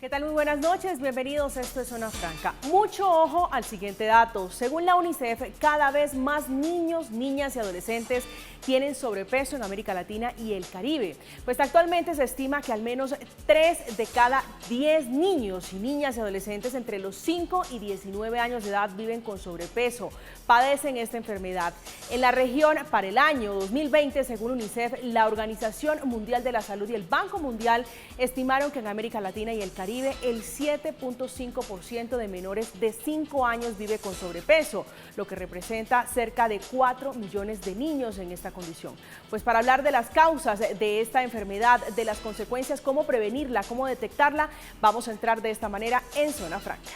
¿Qué tal? Muy buenas noches, bienvenidos, esto es Zona Franca. Mucho ojo al siguiente dato. Según la UNICEF, cada vez más niños, niñas y adolescentes tienen sobrepeso en América Latina y el Caribe. Pues actualmente se estima que al menos 3 de cada 10 niños y niñas y adolescentes entre los 5 y 19 años de edad viven con sobrepeso, padecen esta enfermedad. En la región, para el año 2020, según UNICEF, la Organización Mundial de la Salud y el Banco Mundial estimaron que en América Latina y el Caribe el 7.5% de menores de 5 años vive con sobrepeso, lo que representa cerca de 4 millones de niños en esta condición. Pues para hablar de las causas de esta enfermedad, de las consecuencias, cómo prevenirla, cómo detectarla, vamos a entrar de esta manera en Zona Franca.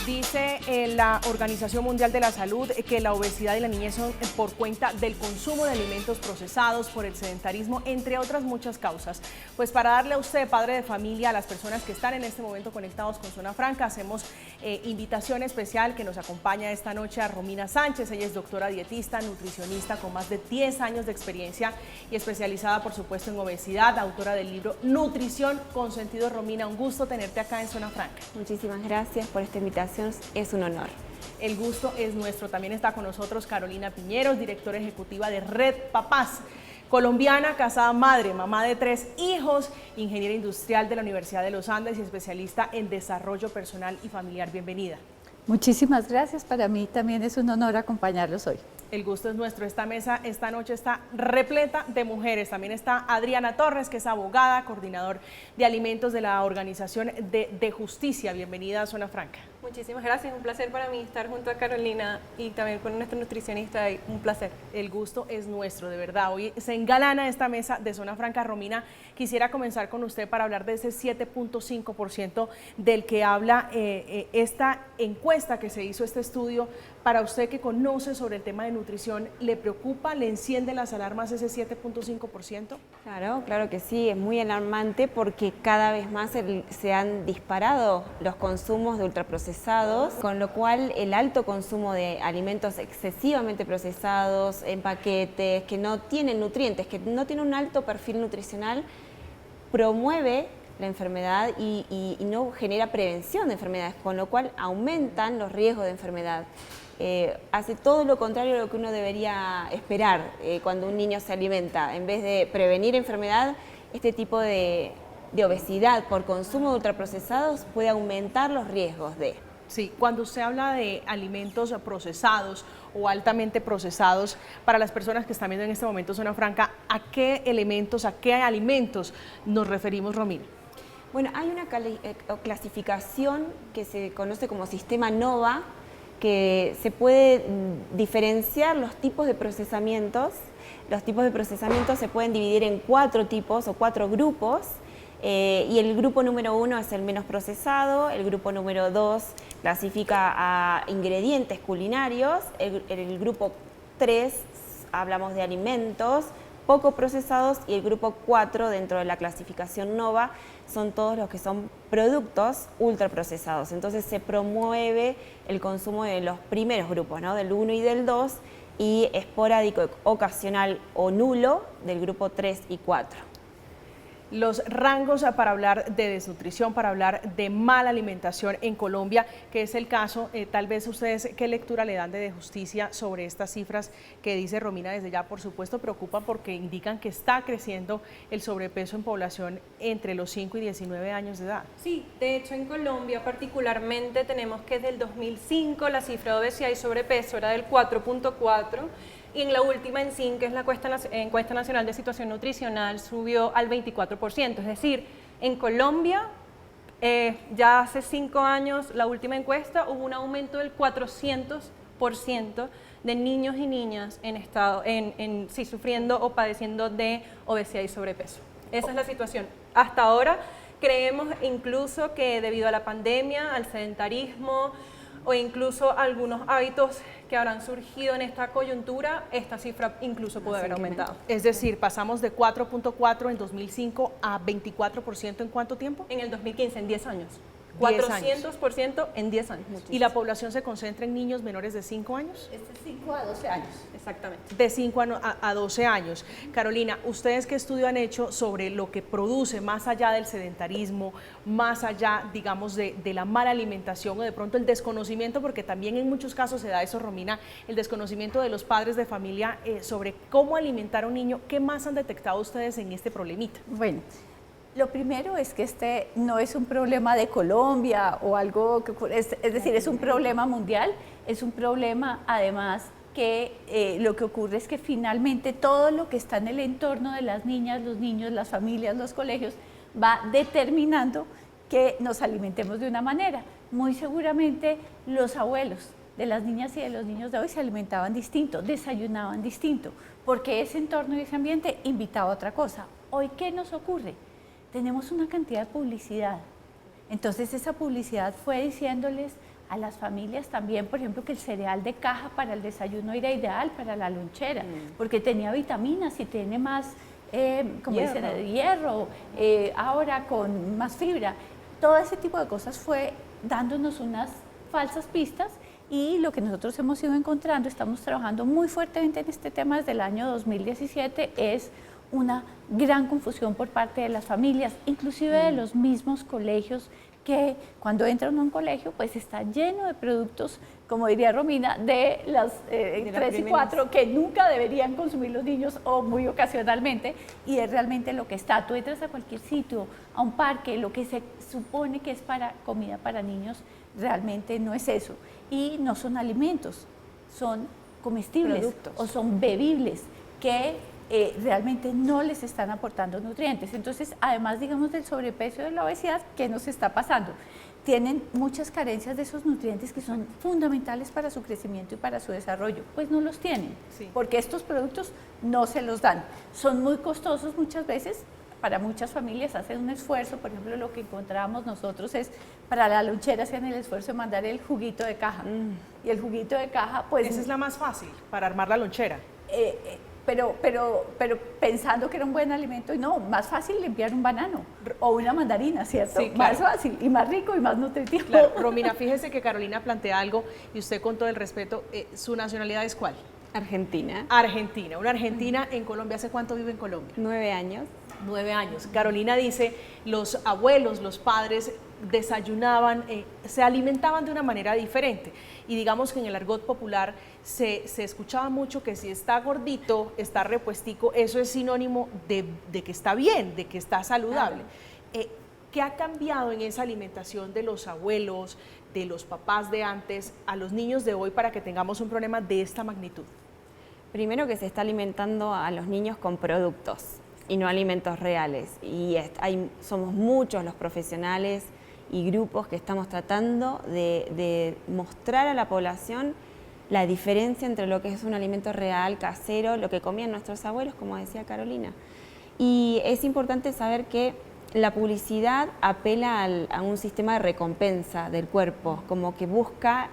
Dice la Organización Mundial de la Salud que la obesidad y la niñez son por cuenta del consumo de alimentos procesados, por el sedentarismo, entre otras muchas causas. Pues para darle a usted, padre de familia, a las personas que están en este momento conectados con Zona Franca, hacemos invitación especial que nos acompaña esta noche a Romina Sánchez. Ella es doctora dietista, nutricionista con más de 10 años de experiencia y especializada, por supuesto, en obesidad, autora del libro Nutrición con Sentido. Romina, un gusto tenerte acá en Zona Franca. Muchísimas gracias por esta invitación. Es un honor. El gusto es nuestro. También está con nosotros Carolina Piñeros, directora ejecutiva de Red Papás, colombiana, casada, madre, mamá de 3 hijos, ingeniera industrial de la Universidad de los Andes y especialista en desarrollo personal y familiar. Bienvenida. Muchísimas gracias. Para mí también es un honor acompañarlos hoy. El gusto es nuestro. Esta mesa esta noche está repleta de mujeres. También está Adriana Torres, que es abogada, coordinador de alimentos de la Organización de Justicia. Bienvenida a Zona Franca. Muchísimas gracias, un placer para mí estar junto a Carolina y también con nuestro nutricionista, un placer. El gusto es nuestro, de verdad. Hoy se engalana esta mesa de Zona Franca. Romina, quisiera comenzar con usted para hablar de ese 7.5% del que habla esta encuesta que se hizo, este estudio. Para usted que conoce sobre el tema de nutrición, ¿le preocupa, le encienden las alarmas ese 7.5%? Claro que sí, es muy alarmante porque cada vez más se han disparado los consumos de ultraprocesados, con lo cual el alto consumo de alimentos excesivamente procesados, en paquetes, que no tienen nutrientes, que no tienen un alto perfil nutricional, promueve la enfermedad y no genera prevención de enfermedades, con lo cual aumentan los riesgos de enfermedad. Hace todo lo contrario a lo que uno debería esperar cuando un niño se alimenta. En vez de prevenir enfermedad, este tipo de obesidad por consumo de ultraprocesados puede aumentar los riesgos de... Sí, cuando usted habla de alimentos procesados o altamente procesados, para las personas que están viendo en este momento Zona Franca, ¿a qué elementos, a qué alimentos nos referimos, Romina? Bueno, hay una clasificación que se conoce como sistema NOVA, que se puede diferenciar los tipos de procesamientos. Los tipos de procesamientos se pueden dividir en 4 tipos o 4 grupos, y el grupo número 1 es el menos procesado, el grupo número 2 clasifica a ingredientes culinarios, el grupo 3 hablamos de alimentos poco procesados y el grupo 4 dentro de la clasificación NOVA son todos los que son productos ultraprocesados. Entonces se promueve el consumo de los primeros grupos, ¿no? Del 1 y del 2, y esporádico, ocasional o nulo del grupo 3 y 4. Los rangos para hablar de desnutrición, para hablar de mala alimentación en Colombia, que es el caso, tal vez ustedes, ¿qué lectura le dan de Justicia sobre estas cifras que dice Romina? Desde ya, por supuesto, preocupan porque indican que está creciendo el sobrepeso en población entre los 5 y 19 años de edad. Sí, de hecho en Colombia particularmente tenemos que desde el 2005 la cifra de obesidad y sobrepeso era del 4.4%, y en la última ENSIN, que es la encuesta nacional de situación nutricional, subió al 24%. Es decir, en Colombia, ya hace 5 años, la última encuesta, hubo un aumento del 400% de niños y niñas sufriendo o padeciendo de obesidad y sobrepeso. Esa es la situación. Hasta ahora creemos incluso que debido a la pandemia, al sedentarismo, o incluso algunos hábitos que habrán surgido en esta coyuntura, esta cifra incluso puede haber aumentado. Es decir, pasamos de 4.4 en 2005 a 24% ¿en cuánto tiempo? En el 2015, en 10 años. 10 años. 400% en 10 años. ¿Y la población se concentra en niños menores de 5 años? Es de 5 a 12 años. Exactamente. De 5 a 12 años. Carolina, ¿ustedes qué estudio han hecho sobre lo que produce más allá del sedentarismo, más allá, digamos, de la mala alimentación o de pronto el desconocimiento, porque también en muchos casos se da eso, Romina, el desconocimiento de los padres de familia sobre cómo alimentar a un niño? ¿Qué más han detectado ustedes en este problemita? Bueno, lo primero es que este no es un problema de Colombia o algo que ocurre, es decir, es un problema mundial, es un problema además que lo que ocurre es que finalmente todo lo que está en el entorno de las niñas, los niños, las familias, los colegios, va determinando que nos alimentemos de una manera. Muy seguramente los abuelos de las niñas y de los niños de hoy se alimentaban distinto, desayunaban distinto, porque ese entorno y ese ambiente invitaba a otra cosa. Hoy, ¿qué nos ocurre? Tenemos una cantidad de publicidad. Entonces esa publicidad fue diciéndoles a las familias también, por ejemplo, que el cereal de caja para el desayuno era ideal para la lonchera, porque tenía vitaminas y tiene más, como dicen, hierro, ahora con más fibra. Todo ese tipo de cosas fue dándonos unas falsas pistas, y lo que nosotros hemos ido encontrando, estamos trabajando muy fuertemente en este tema desde el año 2017, es una gran confusión por parte de las familias, inclusive de los mismos colegios, que cuando entran a un colegio pues está lleno de productos, como diría Romina, de las 3 y 4 que nunca deberían consumir los niños o muy ocasionalmente, y es realmente lo que está. Tú entras a cualquier sitio, a un parque, lo que se supone que es para comida para niños, realmente no es eso, y no son alimentos, son comestibles productos, o son bebibles que realmente no les están aportando nutrientes. Entonces, además, digamos, del sobrepeso y de la obesidad, ¿qué nos está pasando? Tienen muchas carencias de esos nutrientes que son fundamentales para su crecimiento y para su desarrollo. Pues no los tienen, porque estos productos no se los dan. Son muy costosos muchas veces. Para muchas familias hacen un esfuerzo, por ejemplo, lo que encontramos nosotros es, para la lonchera hacen el esfuerzo de mandar el juguito de caja. Y el juguito de caja, pues... Esa es la más fácil, para armar la lonchera. Pero pensando que era un buen alimento, y no, más fácil limpiar un banano o una mandarina, ¿cierto? Sí, claro. Más fácil y más rico y más nutritivo. Claro, Romina, fíjese que Carolina plantea algo y usted, con todo el respeto, ¿su nacionalidad es cuál? Argentina. Argentina. Una argentina en Colombia. ¿Hace cuánto vive en Colombia? 9 años. 9 años. Carolina dice, los abuelos, los padres desayunaban, se alimentaban de una manera diferente, y digamos que en el argot popular se escuchaba mucho que si está gordito, está repuestico, eso es sinónimo de que está bien, de que está saludable. ¿Qué ha cambiado en esa alimentación de los abuelos, de los papás de antes, a los niños de hoy, para que tengamos un problema de esta magnitud? Primero, que se está alimentando a los niños con productos y no alimentos reales, y somos muchos los profesionales y grupos que estamos tratando de mostrar a la población la diferencia entre lo que es un alimento real, casero, lo que comían nuestros abuelos, como decía Carolina. Y es importante saber que la publicidad apela a un sistema de recompensa del cuerpo, como que busca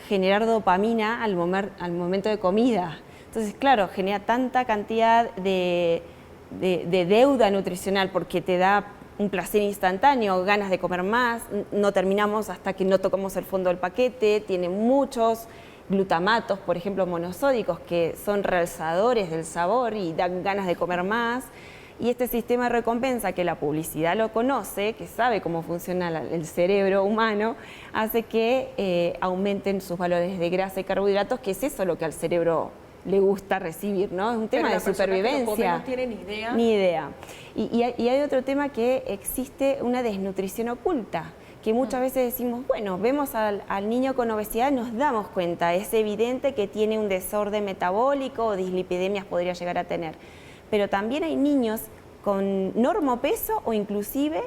generar dopamina al momento de comida. Entonces, claro, genera tanta cantidad de deuda nutricional, porque te da un placer instantáneo, ganas de comer más, no terminamos hasta que no tocamos el fondo del paquete, tiene muchos glutamatos, por ejemplo, monosódicos, que son realzadores del sabor y dan ganas de comer más. Y este sistema de recompensa, que la publicidad lo conoce, que sabe cómo funciona el cerebro humano, hace que aumenten sus valores de grasa y carbohidratos, que es eso lo que al cerebro le gusta recibir, ¿no? Es un tema de supervivencia. No tiene ni idea. Ni idea. Y hay otro tema, que existe una desnutrición oculta, que muchas veces decimos, bueno, vemos al niño con obesidad, nos damos cuenta, es evidente que tiene un desorden metabólico o dislipidemias podría llegar a tener. Pero también hay niños con normopeso o inclusive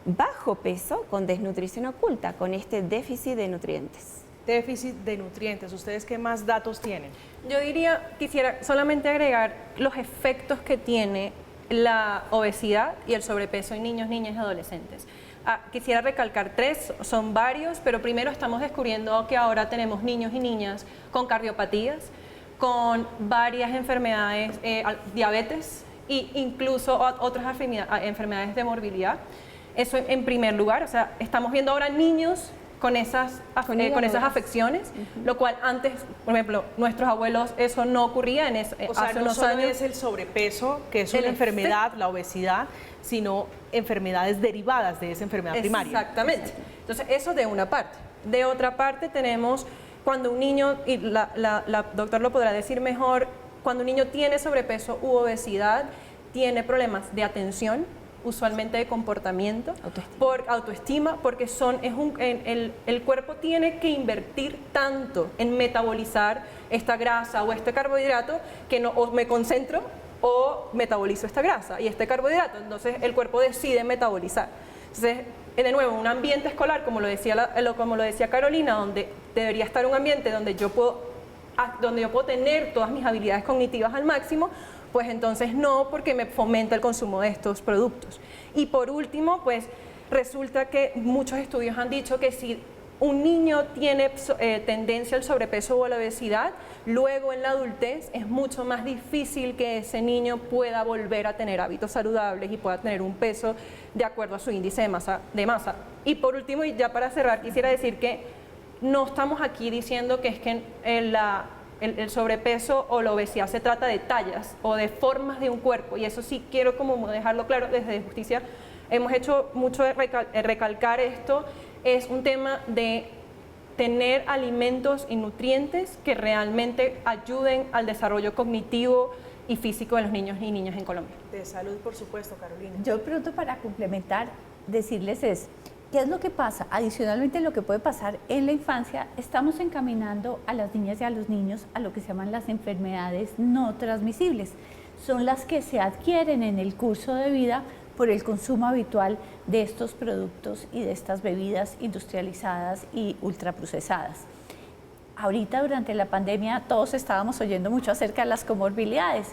bajo peso con desnutrición oculta, con este déficit de nutrientes. Déficit de nutrientes. ¿Ustedes qué más datos tienen? Yo quisiera solamente agregar los efectos que tiene la obesidad y el sobrepeso en niños, niñas y adolescentes. Quisiera recalcar 3, son varios, pero primero estamos descubriendo que ahora tenemos niños y niñas con cardiopatías, con varias enfermedades, diabetes e incluso otras enfermedades de morbilidad. Eso en primer lugar, o sea, estamos viendo ahora niños con esas afecciones, lo cual antes, por ejemplo, nuestros abuelos, eso no ocurría hace no unos solo años. es el sobrepeso, que es una enfermedad, la obesidad, sino enfermedades derivadas de esa enfermedad primaria. Exactamente. Entonces, eso de una parte. De otra parte tenemos cuando un niño, y la doctora lo podrá decir mejor, cuando un niño tiene sobrepeso u obesidad, tiene problemas de atención, usualmente de comportamiento, por autoestima, porque el cuerpo tiene que invertir tanto en metabolizar esta grasa o este carbohidrato que o me concentro o metabolizo esta grasa y este carbohidrato, entonces el cuerpo decide metabolizar. Entonces, de nuevo, un ambiente escolar, como lo decía Carolina, donde debería estar un ambiente donde yo puedo tener todas mis habilidades cognitivas al máximo, pues entonces no, porque me fomenta el consumo de estos productos. Y por último, pues resulta que muchos estudios han dicho que si un niño tiene tendencia al sobrepeso o a la obesidad, luego en la adultez es mucho más difícil que ese niño pueda volver a tener hábitos saludables y pueda tener un peso de acuerdo a su índice de masa. Y por último, y ya para cerrar, quisiera decir que no estamos aquí diciendo que es que el sobrepeso o la obesidad se trata de tallas o de formas de un cuerpo, y eso sí quiero como dejarlo claro. Desde Justicia hemos hecho mucho de recalcar esto. Es un tema de tener alimentos y nutrientes que realmente ayuden al desarrollo cognitivo y físico de los niños y niñas en Colombia. De salud, por supuesto, Carolina. Yo pronto, para complementar, decirles ¿qué es lo que pasa? Adicionalmente, lo que puede pasar en la infancia, estamos encaminando a las niñas y a los niños a lo que se llaman las enfermedades no transmisibles. Son las que se adquieren en el curso de vida por el consumo habitual de estos productos y de estas bebidas industrializadas y ultraprocesadas. Ahorita, durante la pandemia, todos estábamos oyendo mucho acerca de las comorbilidades.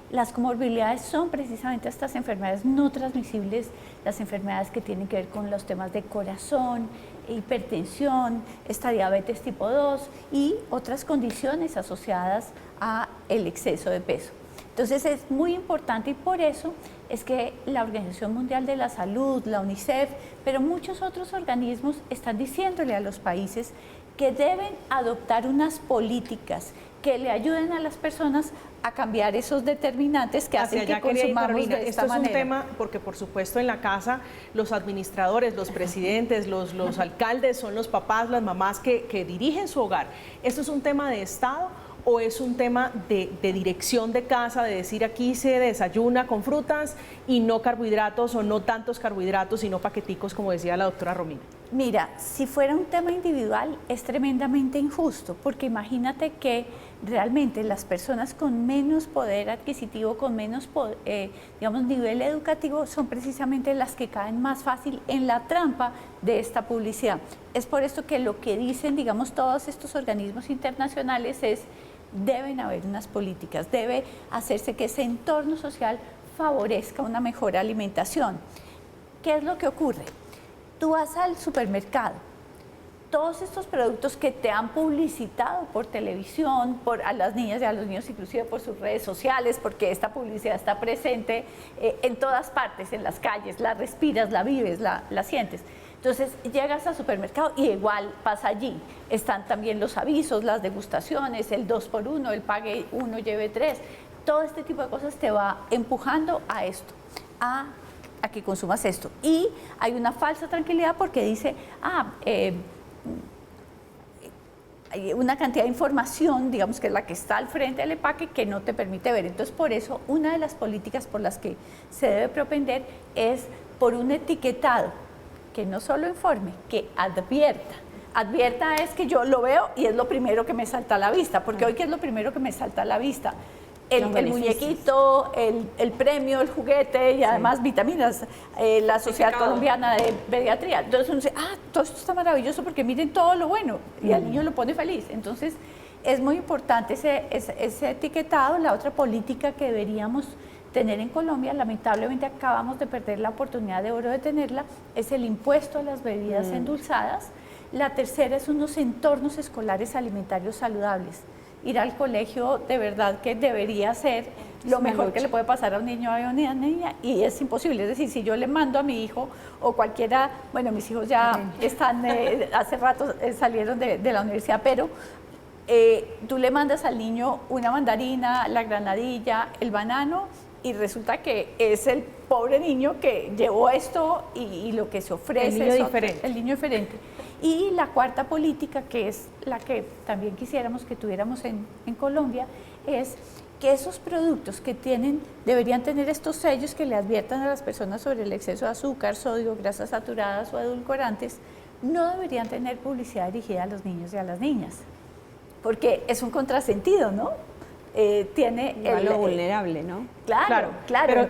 Las comorbilidades son precisamente estas enfermedades no transmisibles, las enfermedades que tienen que ver con los temas de corazón, hipertensión, esta diabetes tipo 2 y otras condiciones asociadas a el exceso de peso. Entonces es muy importante, y por eso es que la Organización Mundial de la Salud, la UNICEF, pero muchos otros organismos están diciéndole a los países que deben adoptar unas políticas que le ayuden a las personas a cambiar esos determinantes que hacen que consumamos de esta manera. Esto es un tema porque, por supuesto, en la casa los administradores, los presidentes, los alcaldes son los papás, las mamás que dirigen su hogar. ¿Esto es un tema de Estado o es un tema de dirección de casa, de decir aquí se desayuna con frutas y no carbohidratos, o no tantos carbohidratos sino paqueticos, como decía la doctora Romina? Mira, si fuera un tema individual es tremendamente injusto, porque imagínate que realmente las personas con menos poder adquisitivo, con menos nivel educativo, son precisamente las que caen más fácil en la trampa de esta publicidad. Es por esto que lo que dicen, todos estos organismos internacionales es: deben haber unas políticas, debe hacerse que ese entorno social favorezca una mejor alimentación. ¿Qué es lo que ocurre? Tú vas al supermercado, todos estos productos que te han publicitado por televisión, a las niñas y a los niños inclusive por sus redes sociales, porque esta publicidad está presente en todas partes, en las calles, la respiras, la vives, la sientes. Entonces llegas al supermercado y igual pasa allí. Están también los avisos, las degustaciones, el 2x1, el pague 1, lleve 3. Todo este tipo de cosas te va empujando a esto, a que consumas esto. Y hay una falsa tranquilidad porque dice, hay una cantidad de información, que es la que está al frente del empaque, que no te permite ver. Entonces, por eso, una de las políticas por las que se debe propender es por un etiquetado que no solo informe, que advierta. Advierta es que yo lo veo y es lo primero que me salta a la vista, porque hoy, ¿qué es lo primero que me salta a la vista? El muñequito, el premio, el juguete y además vitaminas, la Sociedad Colombiana de Pediatría. Entonces uno dice, todo esto está maravilloso porque miren todo lo bueno, y al niño lo pone feliz. Entonces es muy importante ese etiquetado. La otra política que deberíamos tener en Colombia, lamentablemente acabamos de perder la oportunidad de oro de tenerla, es el impuesto a las bebidas endulzadas. La tercera es unos entornos escolares alimentarios saludables. Ir al colegio de verdad que debería ser lo mejor que le puede pasar a un niño o a una niña, y es imposible. Es decir, si yo le mando a mi hijo o cualquiera, bueno, mis hijos ya están, hace rato salieron de la universidad, pero tú le mandas al niño una mandarina, la granadilla, el banano, y resulta que es el pobre niño que llevó esto y lo que se ofrece. El niño diferente. El niño diferente. Y la cuarta política, que es la que también quisiéramos que tuviéramos en Colombia, es que esos productos que deberían tener estos sellos que le adviertan a las personas sobre el exceso de azúcar, sodio, grasas saturadas o edulcorantes, no deberían tener publicidad dirigida a los niños y a las niñas. Porque es un contrasentido, ¿no? Tiene algo vulnerable, ¿no? Claro.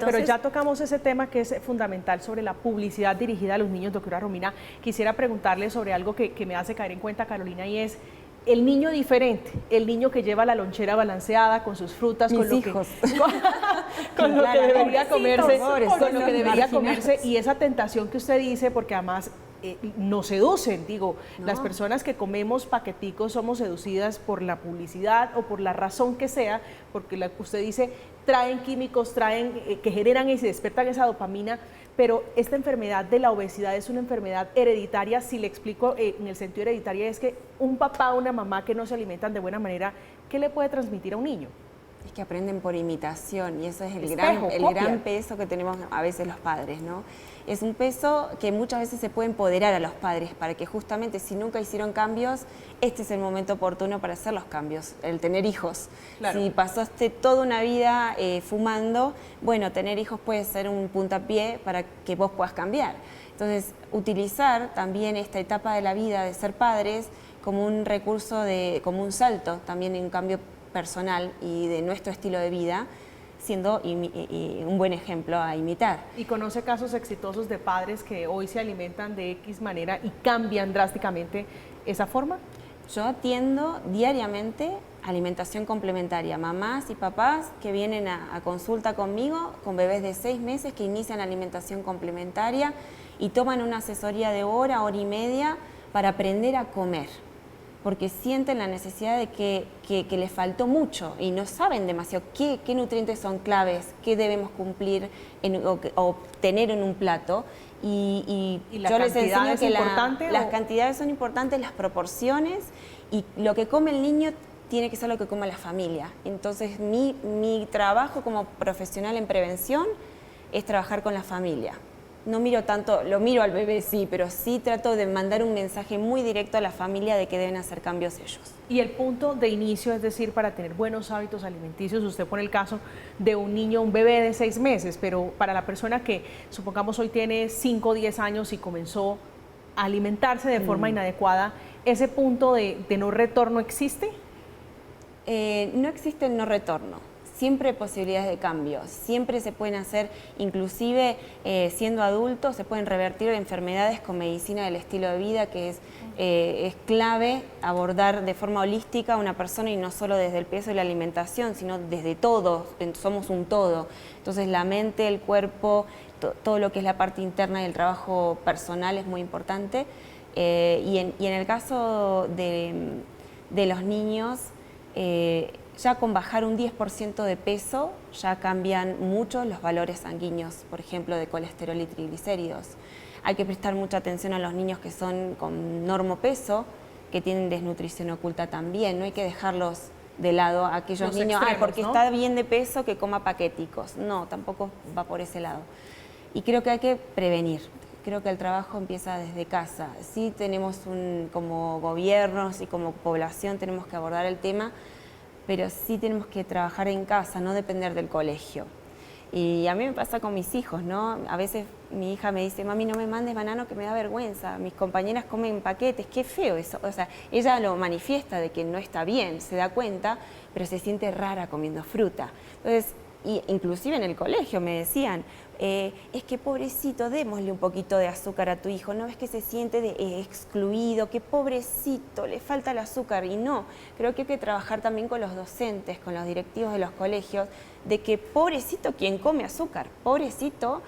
Pero ya tocamos ese tema que es fundamental sobre la publicidad dirigida a los niños, doctora Romina. Quisiera preguntarle sobre algo que me hace caer en cuenta, Carolina, y es el niño diferente, el niño que lleva la lonchera balanceada con sus frutas, con lo que debería comerse, y esa tentación que usted dice, porque además nos seducen, las personas que comemos paqueticos somos seducidas por la publicidad o por la razón que sea, porque usted dice, traen químicos, que generan y se despiertan esa dopamina, pero esta enfermedad de la obesidad es una enfermedad hereditaria. Si le explico en el sentido hereditario, es que un papá o una mamá que no se alimentan de buena manera, ¿qué le puede transmitir a un niño? Es que aprenden por imitación, y eso es el Espejo, gran peso que tenemos a veces los padres, ¿no? Es un peso que muchas veces se puede empoderar a los padres para que justamente, si nunca hicieron cambios, este es el momento oportuno para hacer los cambios, el tener hijos. Claro. Si pasaste toda una vida fumando, bueno, tener hijos puede ser un puntapié para que vos puedas cambiar. Entonces, utilizar también esta etapa de la vida de ser padres como un recurso, como un salto también en un cambio personal y de nuestro estilo de vida, siendo un buen ejemplo a imitar. ¿Y conoce casos exitosos de padres que hoy se alimentan de X manera y cambian drásticamente esa forma? Yo atiendo diariamente alimentación complementaria, mamás y papás que vienen a consulta conmigo con bebés de 6 meses que inician alimentación complementaria y toman una asesoría de hora y media para aprender a comer, porque sienten la necesidad de que les faltó mucho y no saben demasiado qué nutrientes son claves, qué debemos cumplir o tener en un plato. Y yo les enseño que las cantidades son importantes, las proporciones, y lo que come el niño tiene que ser lo que come la familia. Entonces mi trabajo como profesional en prevención es trabajar con la familia. No miro tanto, lo miro al bebé sí, pero sí trato de mandar un mensaje muy directo a la familia de que deben hacer cambios ellos. Y el punto de inicio, es decir, para tener buenos hábitos alimenticios, usted pone el caso de un niño, un bebé de 6 meses, pero para la persona que, supongamos, hoy tiene 5 o 10 años y comenzó a alimentarse de forma inadecuada, ¿ese punto de no retorno existe? No existe el no retorno. Siempre hay posibilidades de cambio, siempre se pueden hacer, inclusive siendo adultos, se pueden revertir enfermedades con medicina del estilo de vida, que es clave abordar de forma holística a una persona y no solo desde el peso y la alimentación, sino desde todo, somos un todo. Entonces la mente, el cuerpo, todo lo que es la parte interna y el trabajo personal es muy importante. Y en el caso de los niños, ya con bajar un 10% de peso ya cambian mucho los valores sanguíneos, por ejemplo, de colesterol y triglicéridos. Hay que prestar mucha atención a los niños que son con normopeso, que tienen desnutrición oculta también. No hay que dejarlos de lado a aquellos los niños, extremos, porque ¿no? está bien de peso que coma paquéticos. No, tampoco va por ese lado. Y creo que hay que prevenir. Creo que el trabajo empieza desde casa. Sí tenemos como gobiernos y como población tenemos que abordar el tema, pero sí tenemos que trabajar en casa, no depender del colegio. Y a mí me pasa con mis hijos, ¿no? A veces mi hija me dice, mami, no me mandes banano que me da vergüenza, mis compañeras comen paquetes, qué feo eso. O sea, ella lo manifiesta de que no está bien, se da cuenta, pero se siente rara comiendo fruta. Entonces, y inclusive en el colegio me decían, es que pobrecito, démosle un poquito de azúcar a tu hijo, ¿no ves que se siente excluido? Que pobrecito, le falta el azúcar. Y no, creo que hay que trabajar también con los docentes, con los directivos de los colegios, de que pobrecito quien come azúcar, pobrecito,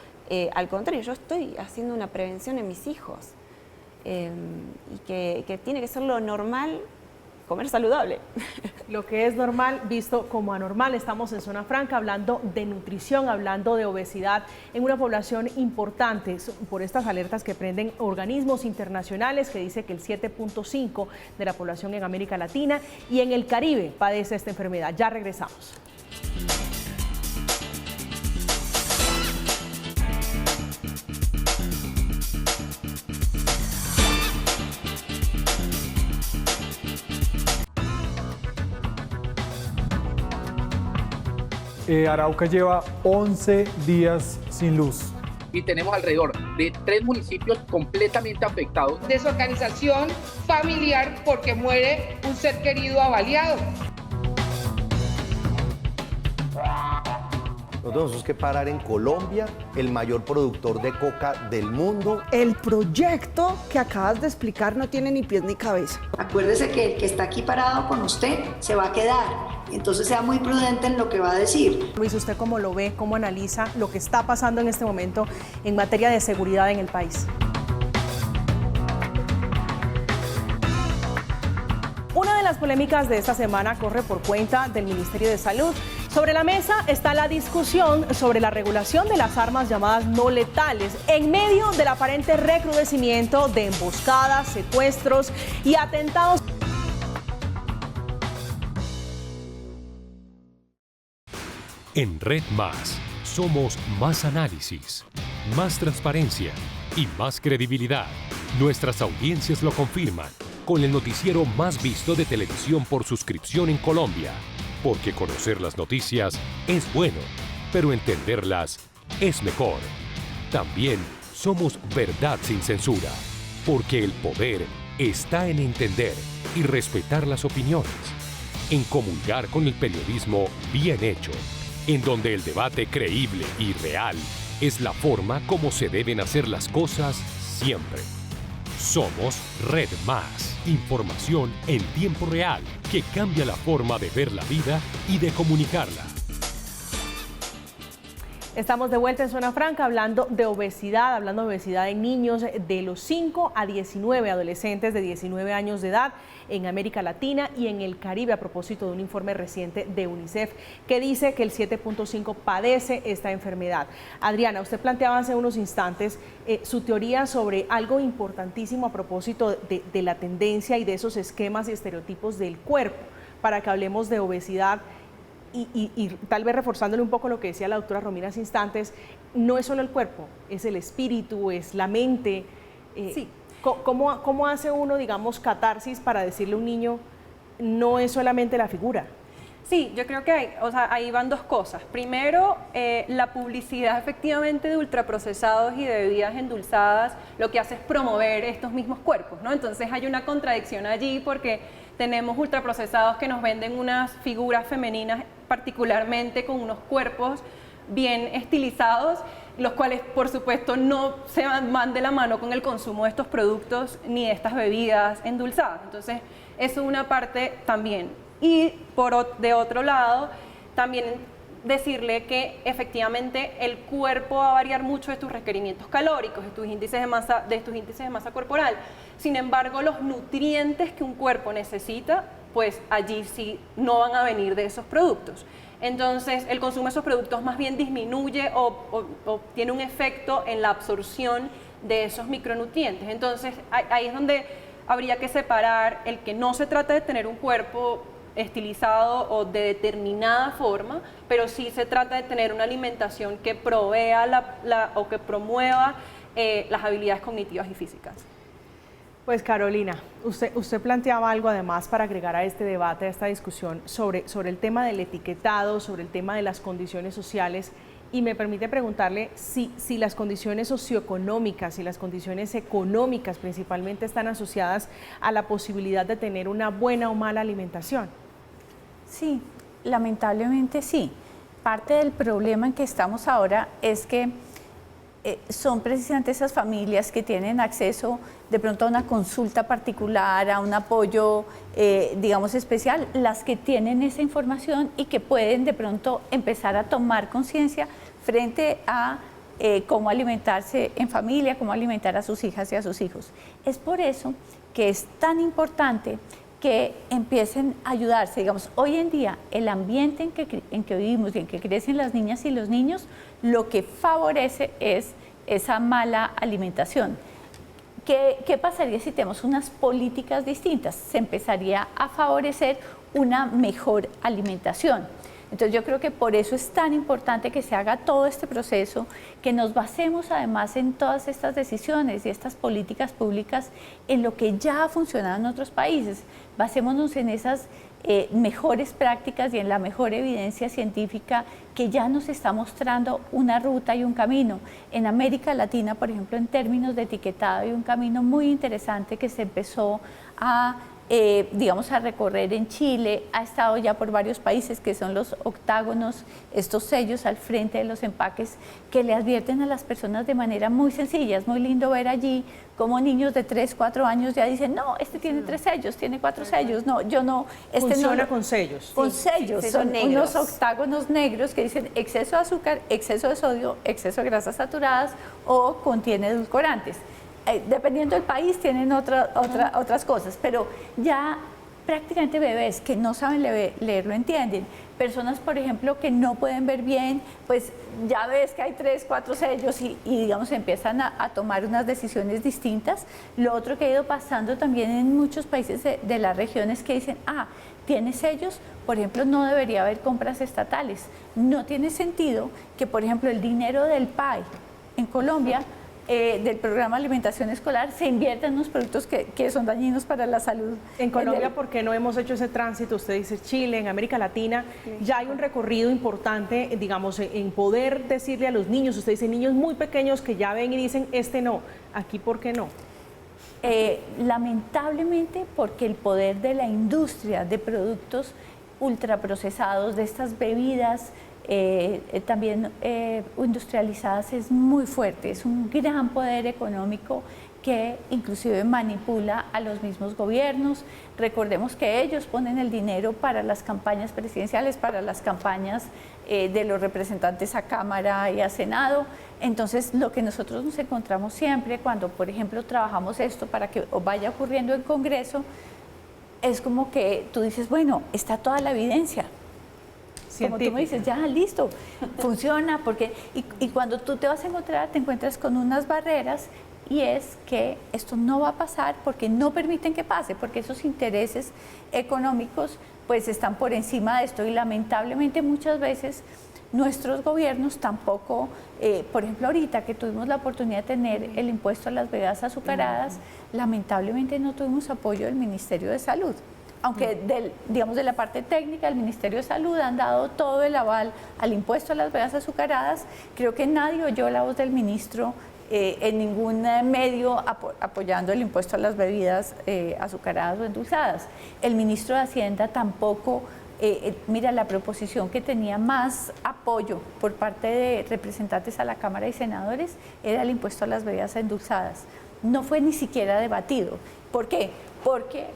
al contrario, yo estoy haciendo una prevención en mis hijos, y que tiene que ser lo normal comer saludable. Lo que es normal visto como anormal. Estamos en Zona Franca hablando de nutrición, hablando de obesidad en una población importante por estas alertas que prenden organismos internacionales que dice que el 7.5 de la población en América Latina y en el Caribe padece esta enfermedad. Ya regresamos. Arauca lleva 11 días sin luz. Y tenemos alrededor de 3 municipios completamente afectados. Desorganización familiar porque muere un ser querido avaliado. Nosotros tenemos que parar en Colombia, el mayor productor de coca del mundo. El proyecto que acabas de explicar no tiene ni pies ni cabeza. Acuérdese que el que está aquí parado con usted se va a quedar. Entonces sea muy prudente en lo que va a decir. Luis, ¿usted cómo lo ve, cómo analiza lo que está pasando en este momento en materia de seguridad en el país? Una de las polémicas de esta semana corre por cuenta del Ministerio de Salud. Sobre la mesa está la discusión sobre la regulación de las armas llamadas no letales en medio del aparente recrudecimiento de emboscadas, secuestros y atentados. En Red Más somos más análisis, más transparencia y más credibilidad. Nuestras audiencias lo confirman con el noticiero más visto de televisión por suscripción en Colombia. Porque conocer las noticias es bueno, pero entenderlas es mejor. También somos verdad sin censura, porque el poder está en entender y respetar las opiniones, en comulgar con el periodismo bien hecho, en donde el debate creíble y real es la forma como se deben hacer las cosas siempre. Somos Red Más, información en tiempo real que cambia la forma de ver la vida y de comunicarla. Estamos de vuelta en Zona Franca hablando de obesidad en niños de los 5 a 19, adolescentes de 19 años de edad en América Latina y en el Caribe, a propósito de un informe reciente de UNICEF que dice que el 7.5 padece esta enfermedad. Adriana, usted planteaba hace unos instantes su teoría sobre algo importantísimo a propósito de la tendencia y de esos esquemas y estereotipos del cuerpo, para que hablemos de obesidad. Y tal vez reforzándole un poco lo que decía la doctora Romina hace instantes, no es solo el cuerpo, es el espíritu, es la mente. Sí. ¿Cómo hace uno, digamos, catarsis para decirle a un niño, no es solamente la figura? Sí, yo creo que ahí van dos cosas. Primero, la publicidad efectivamente de ultraprocesados y de bebidas endulzadas lo que hace es promover estos mismos cuerpos, ¿no? Entonces hay una contradicción allí porque tenemos ultraprocesados que nos venden unas figuras femeninas particularmente con unos cuerpos bien estilizados, los cuales por supuesto no se van de la mano con el consumo de estos productos ni de estas bebidas endulzadas. Entonces eso es una parte también. Y de otro lado, también decirle que efectivamente el cuerpo va a variar mucho de tus requerimientos calóricos, de tus índices de masa corporal. Sin embargo, los nutrientes que un cuerpo necesita, pues allí sí no van a venir de esos productos. Entonces, el consumo de esos productos más bien disminuye o tiene un efecto en la absorción de esos micronutrientes. Entonces, ahí es donde habría que separar el que no se trata de tener un cuerpo estilizado o de determinada forma, pero sí se trata de tener una alimentación que provea o que promueva las habilidades cognitivas y físicas. Pues Carolina, usted planteaba algo además para agregar a este debate, a esta discusión sobre el tema del etiquetado, sobre el tema de las condiciones sociales, y me permite preguntarle si las condiciones socioeconómicas y las condiciones económicas principalmente están asociadas a la posibilidad de tener una buena o mala alimentación. Sí, lamentablemente sí. parte del problema en que estamos ahora es que son precisamente esas familias que tienen acceso de pronto a una consulta particular, a un apoyo, digamos, especial, las que tienen esa información y que pueden de pronto empezar a tomar conciencia frente a cómo alimentarse en familia, cómo alimentar a sus hijas y a sus hijos. Es por eso que es tan importante que empiecen a ayudarse. Digamos, hoy en día el ambiente en que vivimos y en que crecen las niñas y los niños, lo que favorece es esa mala alimentación. ¿Qué pasaría si tenemos unas políticas distintas? Se empezaría a favorecer una mejor alimentación. Entonces yo creo que por eso es tan importante que se haga todo este proceso, que nos basemos además en todas estas decisiones y estas políticas públicas en lo que ya ha funcionado en otros países. Basémonos en esas mejores prácticas y en la mejor evidencia científica que ya nos está mostrando una ruta y un camino. En América Latina, por ejemplo, en términos de etiquetado, hay un camino muy interesante que se empezó a digamos, a recorrer en Chile, ha estado ya por varios países, que son los octágonos, estos sellos al frente de los empaques que le advierten a las personas de manera muy sencilla. Es muy lindo ver allí como niños de 3, 4 años ya dicen, no, este tiene 3 sellos, tiene 4 sellos, no, yo no. Este funciona no, con sellos. Con sellos, son unos octágonos negros que dicen exceso de azúcar, exceso de sodio, exceso de grasas saturadas o contiene edulcorantes. Dependiendo del país tienen otras cosas, pero ya prácticamente bebés que no saben leer lo entienden. Personas, por ejemplo, que no pueden ver bien, pues ya ves que hay 3, 4 sellos y digamos, empiezan a tomar unas decisiones distintas. Lo otro que ha ido pasando también en muchos países de las regiones que dicen, tiene sellos, por ejemplo, no debería haber compras estatales. No tiene sentido que, por ejemplo, el dinero del PAE en Colombia, del programa de alimentación escolar, se invierten en unos productos que son dañinos para la salud. En Colombia, ¿por qué no hemos hecho ese tránsito? Usted dice Chile, en América Latina, ya hay un recorrido importante, digamos, en poder decirle a los niños, usted dice niños muy pequeños que ya ven y dicen, este no, aquí ¿por qué no? Lamentablemente porque el poder de la industria de productos ultraprocesados, de estas bebidas también industrializadas, es muy fuerte, es un gran poder económico que inclusive manipula a los mismos gobiernos. Recordemos que ellos ponen el dinero para las campañas presidenciales, para las campañas de los representantes a Cámara y a Senado. Entonces, lo que nosotros nos encontramos siempre cuando, por ejemplo, trabajamos esto para que vaya ocurriendo en Congreso, es como que tú dices, bueno, está toda la evidencia. Como tú me dices, ya, listo, funciona, porque y cuando tú te vas a encontrar, te encuentras con unas barreras, y es que esto no va a pasar porque no permiten que pase, porque esos intereses económicos pues están por encima de esto, y lamentablemente muchas veces nuestros gobiernos tampoco, por ejemplo ahorita que tuvimos la oportunidad de tener el impuesto a las bebidas azucaradas, lamentablemente no tuvimos apoyo del Ministerio de Salud. Aunque digamos de la parte técnica del Ministerio de Salud han dado todo el aval al impuesto a las bebidas azucaradas, creo que nadie oyó la voz del ministro en ningún medio apoyando el impuesto a las bebidas azucaradas o endulzadas. El ministro de Hacienda tampoco, mira, la proposición que tenía más apoyo por parte de representantes a la Cámara y senadores era el impuesto a las bebidas endulzadas. No fue ni siquiera debatido. ¿Por qué? Porque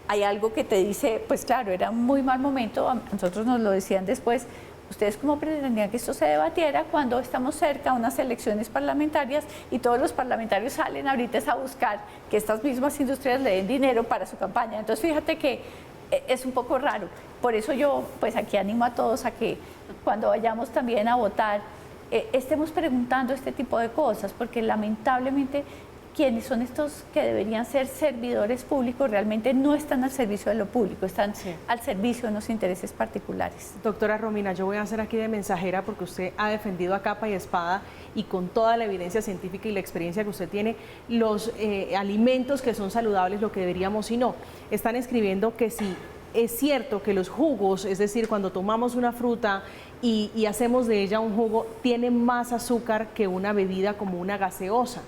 hay algo que te dice, pues claro, era un muy mal momento, a nosotros nos lo decían después, ¿ustedes cómo pretendían que esto se debatiera cuando estamos cerca a unas elecciones parlamentarias y todos los parlamentarios salen ahorita a buscar que estas mismas industrias le den dinero para su campaña? Entonces fíjate que es un poco raro. Por eso yo pues aquí animo a todos a que cuando vayamos también a votar estemos preguntando este tipo de cosas, porque lamentablemente quienes son estos que deberían ser servidores públicos realmente no están al servicio de lo público, están al servicio de unos intereses particulares. Doctora Romina, yo voy a hacer aquí de mensajera porque usted ha defendido a capa y espada y con toda la evidencia científica y la experiencia que usted tiene, los alimentos que son saludables, lo que deberíamos y no. Están escribiendo que sí, es cierto que los jugos, es decir, cuando tomamos una fruta y hacemos de ella un jugo, tiene más azúcar que una bebida como una gaseosa.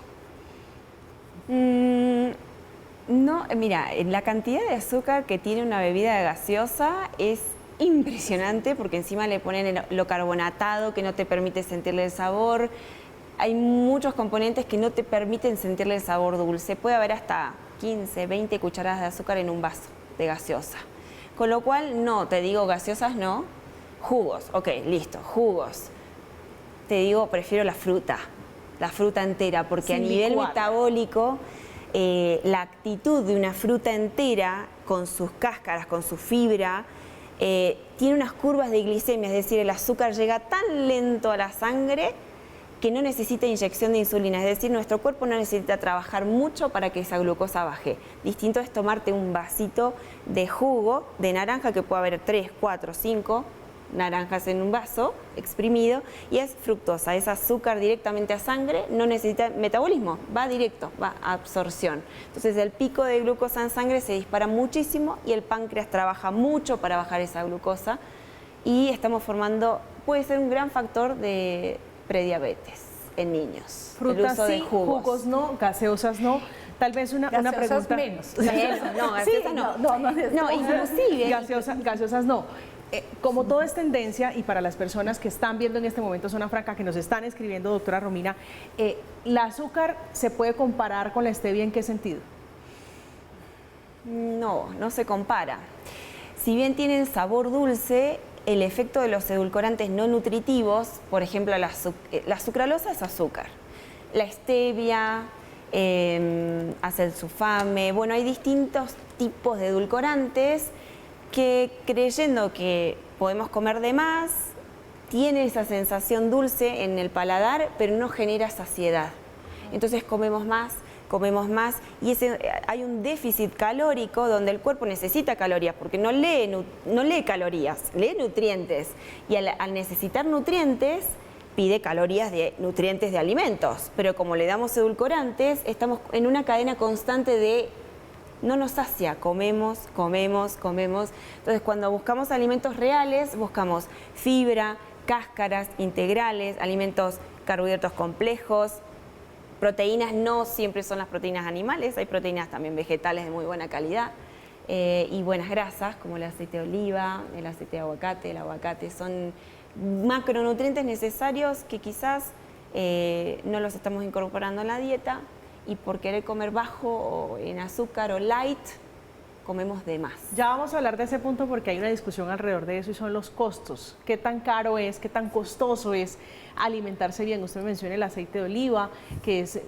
No, mira, la cantidad de azúcar que tiene una bebida gaseosa es impresionante porque encima le ponen lo carbonatado que no te permite sentirle el sabor. Hay muchos componentes que no te permiten sentirle el sabor dulce. Puede haber hasta 15, 20 cucharadas de azúcar en un vaso de gaseosa. Con lo cual, no, te digo gaseosas no. Jugos, ok, listo, jugos. Te digo, prefiero la fruta entera, porque a nivel metabólico, la actitud de una fruta entera, con sus cáscaras, con su fibra, tiene unas curvas de glicemia, es decir, el azúcar llega tan lento a la sangre que no necesita inyección de insulina, es decir, nuestro cuerpo no necesita trabajar mucho para que esa glucosa baje. Distinto es tomarte un vasito de jugo de naranja, que puede haber 3, 4, 5 naranjas en un vaso exprimido, y es fructosa, es azúcar directamente a sangre, no necesita metabolismo, va directo, va a absorción. Entonces el pico de glucosa en sangre se dispara muchísimo y el páncreas trabaja mucho para bajar esa glucosa, y estamos formando, puede ser un gran factor de prediabetes en niños. Frutas el uso de sí, jugos no, gaseosas no. Tal vez una pregunta. Menos. Gaseosas no, inclusive. Gaseosas no. Como todo es tendencia, y para las personas que están viendo en este momento Zona Franca, que nos están escribiendo, doctora Romina, ¿el azúcar se puede comparar con la stevia en qué sentido? No, no se compara. Si bien tienen sabor dulce, el efecto de los edulcorantes no nutritivos, por ejemplo, la sucralosa es azúcar, la stevia, acesulfame, bueno, hay distintos tipos de edulcorantes que, creyendo que podemos comer de más, tiene esa sensación dulce en el paladar, pero no genera saciedad. Entonces comemos más y hay un déficit calórico donde el cuerpo necesita calorías, porque no lee calorías, lee nutrientes, y al necesitar nutrientes pide calorías de nutrientes de alimentos, pero como le damos edulcorantes, estamos en una cadena constante de no nos sacia, comemos. Entonces cuando buscamos alimentos reales, buscamos fibra, cáscaras, integrales, alimentos carbohidratos complejos. Proteínas no siempre son las proteínas animales, hay proteínas también vegetales de muy buena calidad, y buenas grasas como el aceite de oliva, el aceite de aguacate, el aguacate, son macronutrientes necesarios que quizás no los estamos incorporando en la dieta, y por querer comer bajo en azúcar o light, comemos de más. Ya vamos a hablar de ese punto porque hay una discusión alrededor de eso, y son los costos. ¿Qué tan caro es, qué tan costoso es alimentarse bien? Usted menciona el aceite de oliva, que es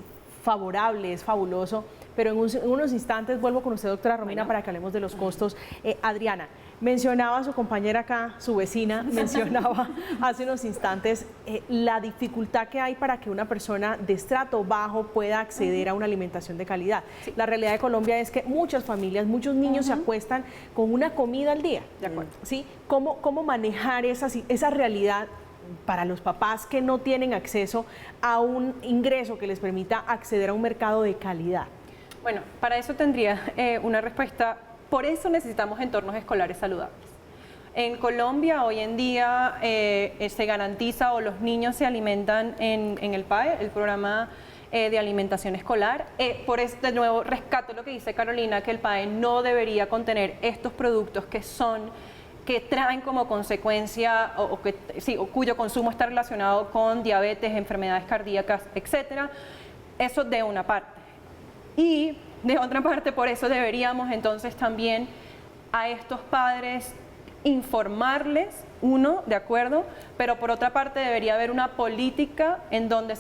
favorable, es fabuloso, pero en unos instantes vuelvo con usted, doctora Romina, para que hablemos de los costos. Adriana, mencionaba su compañera acá, su vecina, mencionaba hace unos instantes la dificultad que hay para que una persona de estrato bajo pueda acceder a una alimentación de calidad. Sí. La realidad de Colombia es que muchas familias, muchos niños se acuestan con una comida al día. ¿De acuerdo? ¿Sí? ¿Cómo manejar esa realidad para los papás que no tienen acceso a un ingreso que les permita acceder a un mercado de calidad? Bueno, para eso tendría una respuesta. Por eso necesitamos entornos escolares saludables. En Colombia hoy en día se garantiza, o los niños se alimentan en el PAE, el programa de alimentación escolar. Por eso, de nuevo, rescato lo que dice Carolina, que el PAE no debería contener estos productos que traen como consecuencia o cuyo consumo está relacionado con diabetes, enfermedades cardíacas, etcétera. Eso de una parte. Y de otra parte, por eso deberíamos entonces también a estos padres informarles, de acuerdo, pero por otra parte debería haber una política en donde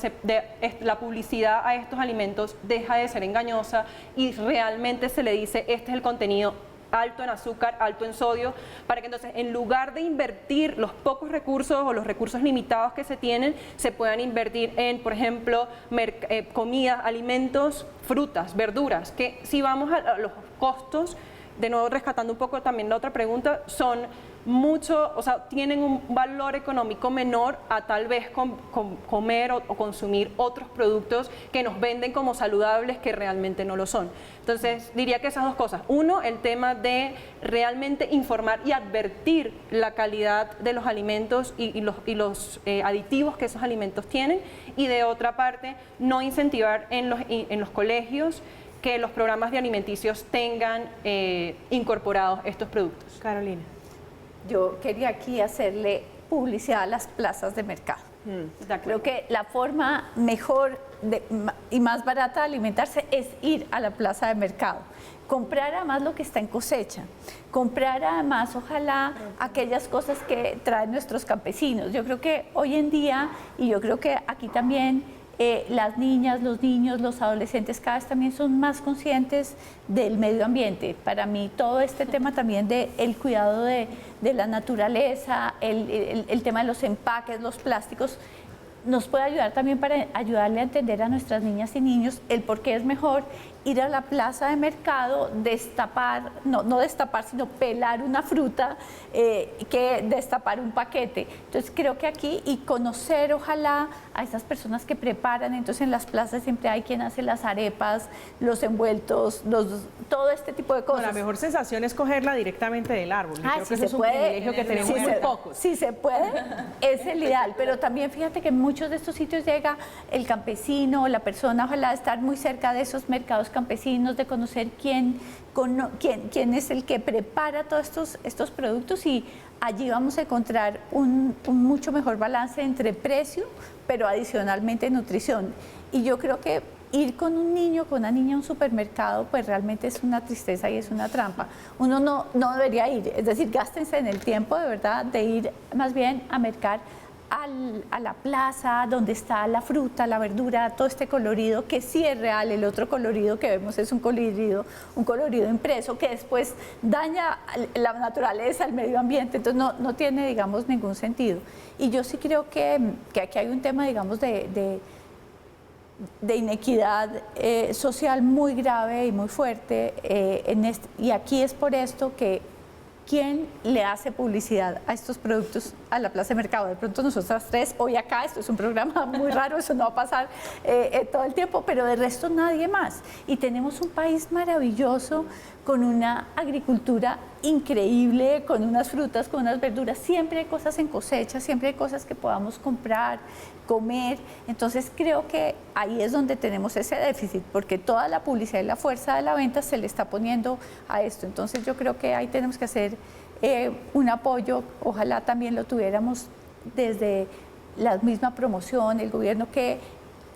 la publicidad a estos alimentos deja de ser engañosa y realmente se le dice este es el contenido alto en azúcar, alto en sodio, para que entonces en lugar de invertir los pocos recursos o los recursos limitados que se tienen, se puedan invertir en, por ejemplo, comida, alimentos, frutas, verduras, que si vamos a los costos, de nuevo rescatando un poco también la otra pregunta, son tienen un valor económico menor a tal vez comer o consumir otros productos que nos venden como saludables que realmente no lo son. Entonces diría que esas dos cosas. Uno, el tema de realmente informar y advertir la calidad de los alimentos y los aditivos que esos alimentos tienen, y de otra parte no incentivar en los colegios que los programas de alimenticios tengan incorporados estos productos. Carolina. yo quería aquí hacerle publicidad a las plazas de mercado. Creo que la forma mejor y más barata de alimentarse es ir a la plaza de mercado. Comprar además lo que está en cosecha, comprar además ojalá aquellas cosas que traen nuestros campesinos. Yo creo que hoy en día, y yo creo que aquí también las niñas, los niños, los adolescentes cada vez también son más conscientes del medio ambiente. Para mí todo este tema también del cuidado de la naturaleza, el tema de los empaques, los plásticos, nos puede ayudar también para ayudarle a entender a nuestras niñas y niños el por qué es mejor ir a la plaza de mercado, destapar, no destapar, sino pelar una fruta que destapar un paquete. Entonces creo que aquí, y conocer ojalá a esas personas que preparan, entonces en las plazas siempre hay quien hace las arepas, los envueltos, todo este tipo de cosas. La mejor sensación es cogerla directamente del árbol. Creo que eso es un privilegio que tenemos muy pocos. Si se puede, es el ideal, pero también fíjate que en muchos de estos sitios llega el campesino, la persona, ojalá estar muy cerca de esos mercados campesinos, de conocer quién es el que prepara todos estos productos, y allí vamos a encontrar un mucho mejor balance entre precio, pero adicionalmente nutrición. Y yo creo que ir con un niño, con una niña a un supermercado, pues realmente es una tristeza y es una trampa. Uno no debería ir, es decir, gástense en el tiempo de verdad de ir más bien a mercar a la plaza donde está la fruta, la verdura, todo este colorido que sí es real. El otro colorido que vemos es un colorido impreso que después daña la naturaleza, el medio ambiente, entonces no tiene, digamos, ningún sentido. Y yo sí creo que aquí hay un tema, digamos, de inequidad social muy grave y muy fuerte, y aquí es por esto que ¿quién le hace publicidad a estos productos a la plaza de mercado? De pronto nosotras tres, hoy acá, esto es un programa muy raro, eso no va a pasar todo el tiempo, pero de resto nadie más. Y tenemos un país maravilloso, con una agricultura increíble, con unas frutas, con unas verduras, siempre hay cosas en cosecha, siempre hay cosas que podamos comprar, comer. Entonces creo que ahí es donde tenemos ese déficit, porque toda la publicidad y la fuerza de la venta se le está poniendo a esto. Entonces yo creo que ahí tenemos que hacer un apoyo, ojalá también lo tuviéramos desde la misma promoción, el gobierno, que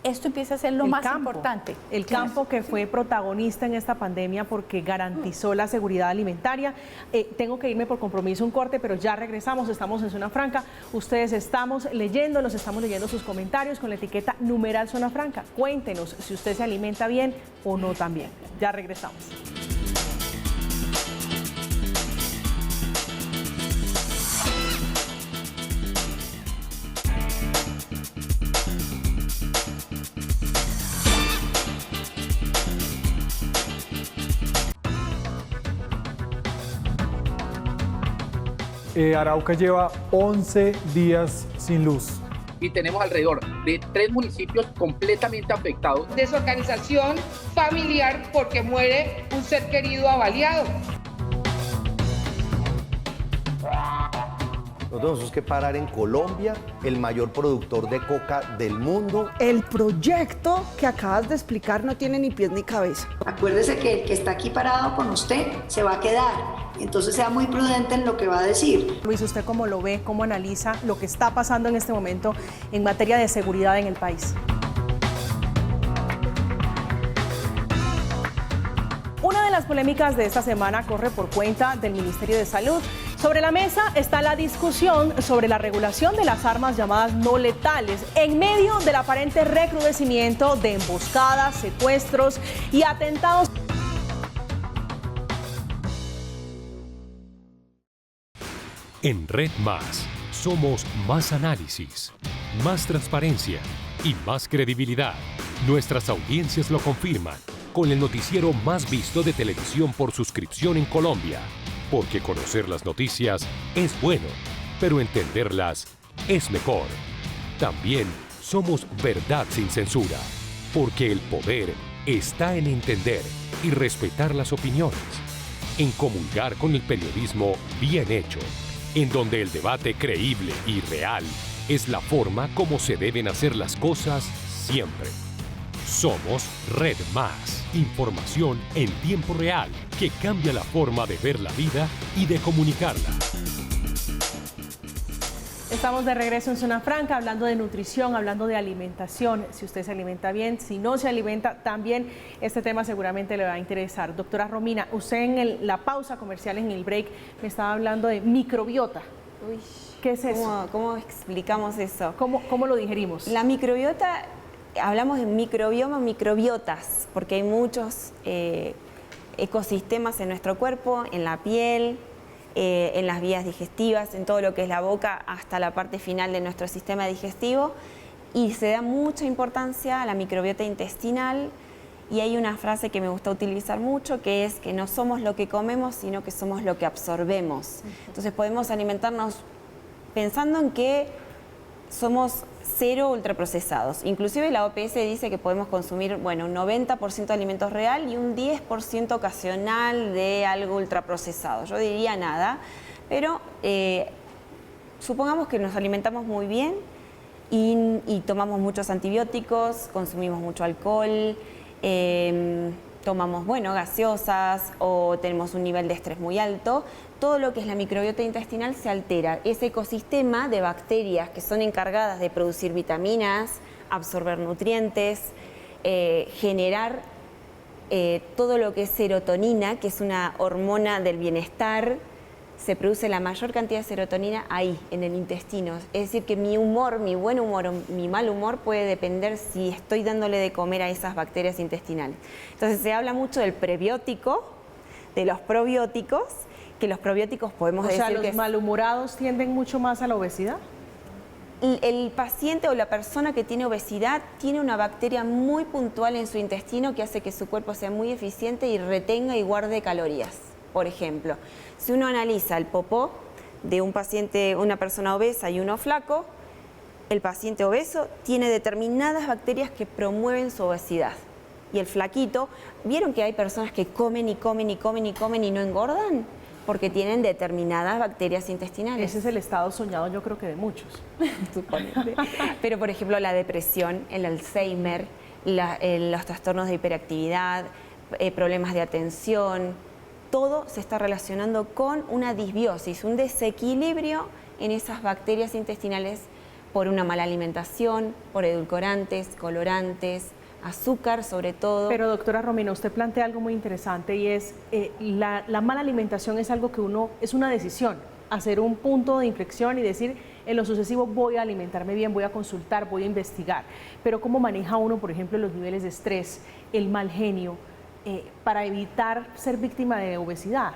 esto empieza a ser lo más importante. El campo que fue protagonista en esta pandemia porque garantizó la seguridad alimentaria. Tengo que irme por compromiso, un corte, pero ya regresamos, estamos en Zona Franca. Ustedes estamos leyendo sus comentarios con la etiqueta numeral Zona Franca. Cuéntenos si usted se alimenta bien o no también. Ya regresamos. Arauca lleva 11 días sin luz. Y tenemos alrededor de 3 municipios completamente afectados. Desorganización familiar porque muere un ser querido avaliado. Nosotros tenemos que parar en Colombia, el mayor productor de coca del mundo. El proyecto que acabas de explicar no tiene ni pies ni cabeza. Acuérdese que el que está aquí parado con usted se va a quedar. Entonces sea muy prudente en lo que va a decir. Luis, ¿usted cómo lo ve, cómo analiza lo que está pasando en este momento en materia de seguridad en el país? Una de las polémicas de esta semana corre por cuenta del Ministerio de Salud. Sobre la mesa está la discusión sobre la regulación de las armas llamadas no letales, en medio del aparente recrudecimiento de emboscadas, secuestros y atentados. En Red Más somos más análisis, más transparencia y más credibilidad. Nuestras audiencias lo confirman con el noticiero más visto de televisión por suscripción en Colombia. Porque conocer las noticias es bueno, pero entenderlas es mejor. También somos verdad sin censura, porque el poder está en entender y respetar las opiniones, en comulgar con el periodismo bien hecho, en donde el debate creíble y real es la forma como se deben hacer las cosas siempre. Somos Red Más, información en tiempo real que cambia la forma de ver la vida y de comunicarla. Estamos de regreso en Zona Franca hablando de nutrición, hablando de alimentación. Si usted se alimenta bien, si no se alimenta también, este tema seguramente le va a interesar. Doctora Romina, usted en la pausa comercial, en el break, me estaba hablando de microbiota. Uy, ¿qué es eso? ¿Cómo explicamos eso? ¿Cómo lo digerimos? La microbiota, hablamos de microbioma, microbiotas, porque hay muchos ecosistemas en nuestro cuerpo, en la piel, en las vías digestivas, en todo lo que es la boca hasta la parte final de nuestro sistema digestivo, y se da mucha importancia a la microbiota intestinal. Y hay una frase que me gusta utilizar mucho, que es que no somos lo que comemos, sino que somos lo que absorbemos. Entonces podemos alimentarnos pensando en que somos cero ultraprocesados. Inclusive la OPS dice que podemos consumir, bueno, un 90% de alimentos real y un 10% ocasional de algo ultraprocesado. Yo diría nada, pero supongamos que nos alimentamos muy bien y tomamos muchos antibióticos, consumimos mucho alcohol, tomamos, bueno, gaseosas o tenemos un nivel de estrés muy alto. Todo lo que es la microbiota intestinal se altera. Ese ecosistema de bacterias que son encargadas de producir vitaminas, absorber nutrientes, generar todo lo que es serotonina, que es una hormona del bienestar. Se produce la mayor cantidad de serotonina ahí, en el intestino. Es decir, que mi humor, mi buen humor o mi mal humor puede depender si estoy dándole de comer a esas bacterias intestinales. Entonces se habla mucho del prebiótico, de los probióticos, que los probióticos podemos decir que... O sea, ¿los malhumorados tienden mucho más a la obesidad? El paciente o la persona que tiene obesidad tiene una bacteria muy puntual en su intestino que hace que su cuerpo sea muy eficiente y retenga y guarde calorías. Por ejemplo, si uno analiza el popó de un paciente, una persona obesa y uno flaco, el paciente obeso tiene determinadas bacterias que promueven su obesidad. Y el flaquito, ¿vieron que hay personas que comen y comen y comen y comen y no engordan? Porque tienen determinadas bacterias intestinales. Ese es el estado soñado, yo creo que de muchos. Suponete. Pero, por ejemplo, la depresión, el Alzheimer, los trastornos de hiperactividad, problemas de atención, todo se está relacionando con una disbiosis, un desequilibrio en esas bacterias intestinales por una mala alimentación, por edulcorantes, colorantes, azúcar sobre todo. Pero doctora Romina, usted plantea algo muy interesante y es la mala alimentación es algo que es una decisión, hacer un punto de inflexión y decir en lo sucesivo voy a alimentarme bien, voy a consultar, voy a investigar. Pero ¿cómo maneja uno, por ejemplo, los niveles de estrés, el mal genio, para evitar ser víctima de obesidad?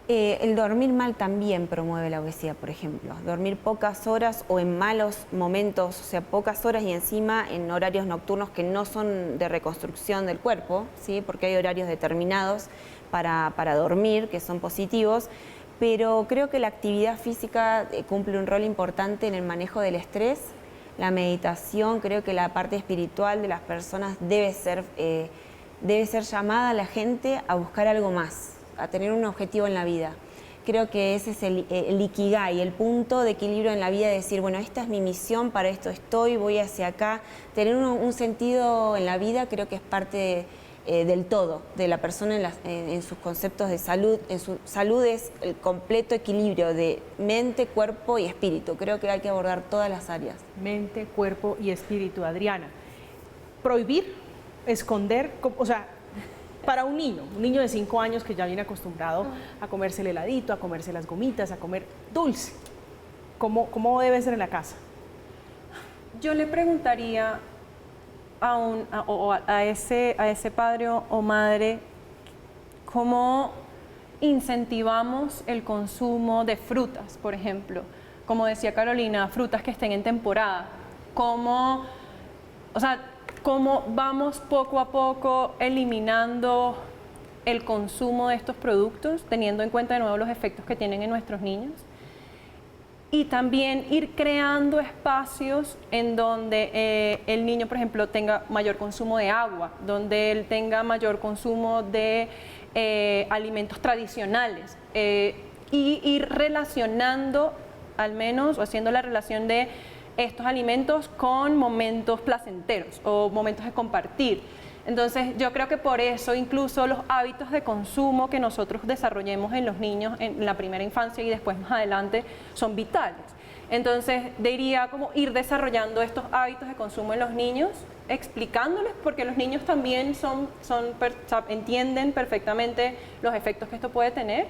El dormir mal también promueve la obesidad, por ejemplo. Dormir pocas horas o en malos momentos, o sea, pocas horas y encima en horarios nocturnos que no son de reconstrucción del cuerpo, ¿sí? Porque hay horarios determinados para dormir que son positivos, pero creo que la actividad física cumple un rol importante en el manejo del estrés. La meditación, creo que la parte espiritual de las personas debe ser llamada a la gente a buscar algo más, a tener un objetivo en la vida. Creo que ese es el ikigai, el punto de equilibrio en la vida, de decir, bueno, esta es mi misión, para esto estoy, voy hacia acá. Tener un sentido en la vida creo que es parte del todo, de la persona en sus conceptos de salud. En su salud es el completo equilibrio de mente, cuerpo y espíritu. Creo que hay que abordar todas las áreas. Mente, cuerpo y espíritu. Adriana, prohibir, esconder, o sea, para un niño de 5 años que ya viene acostumbrado a comerse el heladito, a comerse las gomitas, a comer dulce, ¿cómo debe ser en la casa? Yo le preguntaría a ese padre o madre cómo incentivamos el consumo de frutas, por ejemplo. Como decía Carolina, frutas que estén en temporada. ¿Cómo vamos poco a poco eliminando el consumo de estos productos, teniendo en cuenta de nuevo los efectos que tienen en nuestros niños? Y también ir creando espacios en donde el niño, por ejemplo, tenga mayor consumo de agua, donde él tenga mayor consumo de alimentos tradicionales, y ir relacionando, al menos, o haciendo la relación de estos alimentos con momentos placenteros o momentos de compartir. Entonces yo creo que por eso incluso los hábitos de consumo que nosotros desarrollemos en los niños en la primera infancia y después más adelante son vitales. Entonces, diría como ir desarrollando estos hábitos de consumo en los niños, explicándoles, porque los niños también entienden perfectamente los efectos que esto puede tener.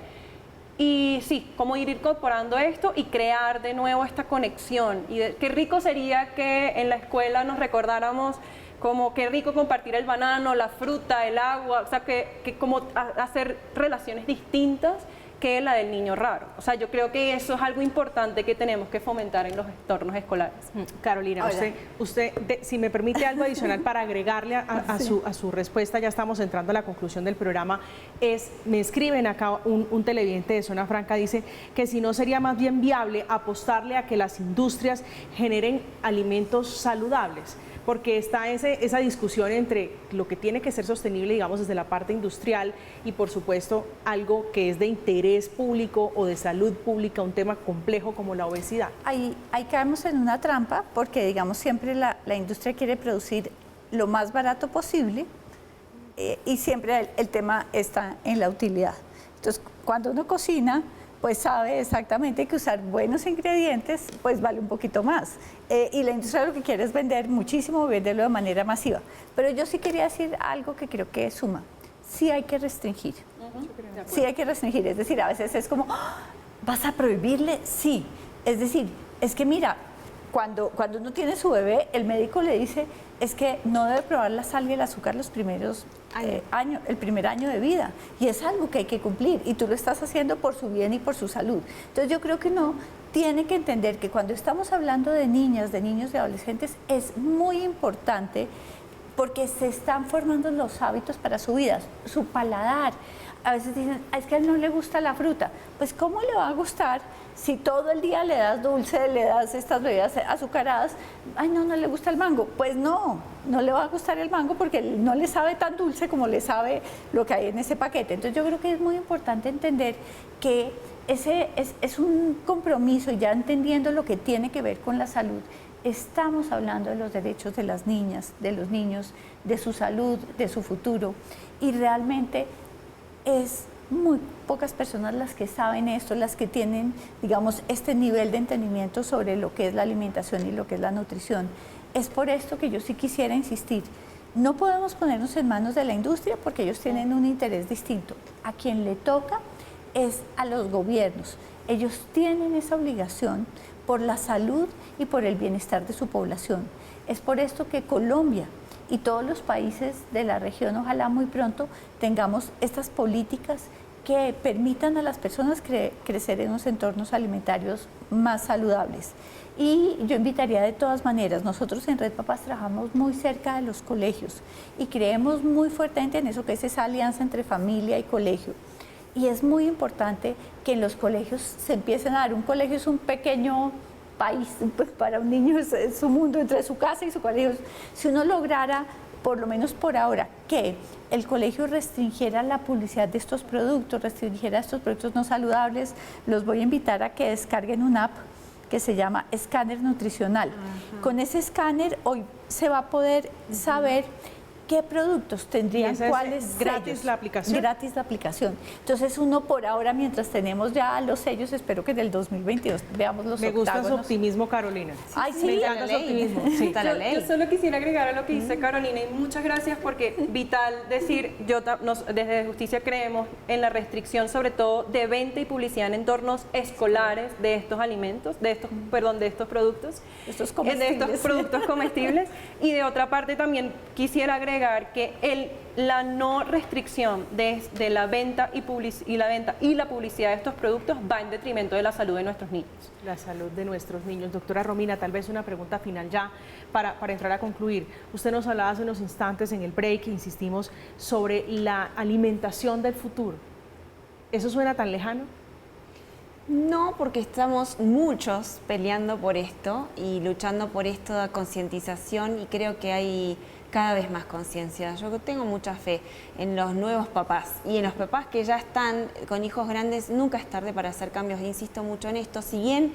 Y sí, cómo ir incorporando esto y crear de nuevo esta conexión. Y qué rico sería que en la escuela nos recordáramos como qué rico compartir el banano, la fruta, el agua, o sea, que como hacer relaciones distintas que la del niño raro. O sea, yo creo que eso es algo importante que tenemos que fomentar en los entornos escolares. Carolina, usted si me permite algo adicional para agregarle a su respuesta, ya estamos entrando a la conclusión del programa, me escriben acá un televidente de Zona Franca, dice que si no sería más bien viable apostarle a que las industrias generen alimentos saludables, porque está esa discusión entre lo que tiene que ser sostenible, digamos, desde la parte industrial y, por supuesto, algo que es de interés público o de salud pública, un tema complejo como la obesidad. Ahí caemos en una trampa porque, digamos, siempre la industria quiere producir lo más barato posible y siempre el tema está en la utilidad. Entonces, cuando uno cocina, pues sabe exactamente que usar buenos ingredientes pues vale un poquito más. Y la industria lo que quiere es vender muchísimo, venderlo de manera masiva. Pero yo sí quería decir algo que creo que suma. Sí hay que restringir. Sí hay que restringir. Es decir, a veces es como, ¿vas a prohibirle? Sí. Es decir, es que mira, cuando uno tiene su bebé, el médico le dice, es que no debe probar la sal y el azúcar los primeros el primer año de vida, y es algo que hay que cumplir, y tú lo estás haciendo por su bien y por su salud. Entonces yo creo que uno tiene que entender que cuando estamos hablando de niñas, de niños y adolescentes, es muy importante porque se están formando los hábitos para su vida, su paladar. A veces dicen, es que a él no le gusta la fruta. Pues ¿cómo le va a gustar si todo el día le das dulce, le das estas bebidas azucaradas? Ay, no le gusta el mango. Pues no le va a gustar el mango porque no le sabe tan dulce como le sabe lo que hay en ese paquete. Entonces yo creo que es muy importante entender que ese es un compromiso, y ya entendiendo lo que tiene que ver con la salud, estamos hablando de los derechos de las niñas, de los niños, de su salud, de su futuro, y realmente es muy pocas personas las que saben esto, las que tienen, digamos, este nivel de entendimiento sobre lo que es la alimentación y lo que es la nutrición. Es por esto que yo sí quisiera insistir. No podemos ponernos en manos de la industria porque ellos tienen un interés distinto. A quien le toca es a los gobiernos. Ellos tienen esa obligación por la salud y por el bienestar de su población. Es por esto que Colombia y todos los países de la región, ojalá muy pronto tengamos estas políticas que permitan a las personas crecer en unos entornos alimentarios más saludables. Y yo invitaría de todas maneras, nosotros en Red Papás trabajamos muy cerca de los colegios y creemos muy fuertemente en eso que es esa alianza entre familia y colegio. Y es muy importante que en los colegios se empiecen a dar. Un colegio es un pequeño país, pues para un niño es su mundo entre su casa y su colegio. Si uno lograra, por lo menos por ahora, que el colegio restringiera la publicidad de estos productos, restringiera estos productos no saludables, los voy a invitar a que descarguen una app que se llama Escáner Nutricional. Con ese escáner hoy se va a poder saber qué productos tendrían, cuáles gratis sellos. la aplicación. Gratis la aplicación. Entonces uno por ahora, mientras tenemos ya los sellos, espero que en el 2022 veamos los octágonos. Me gusta su optimismo, Carolina. Ay, sí, me encanta su optimismo. Sí. Yo solo quisiera agregar a lo que dice Carolina, y muchas gracias, porque vital decir, desde Justicia creemos en la restricción sobre todo de venta y publicidad en entornos escolares de estos alimentos, de estos productos, de estos productos comestibles. Y de otra parte también quisiera agregar que la no restricción de la venta y la publicidad de estos productos va en detrimento de la salud de nuestros niños. La salud de nuestros niños. Doctora Romina, tal vez una pregunta final ya para entrar a concluir. Usted nos hablaba hace unos instantes en el break, insistimos, sobre la alimentación del futuro. ¿Eso suena tan lejano? No, porque estamos muchos peleando por esto y luchando por esto de concientización, y creo que hay cada vez más conciencia. Yo tengo mucha fe en los nuevos papás y en los papás que ya están con hijos grandes. Nunca es tarde para hacer cambios, insisto mucho en esto. Si bien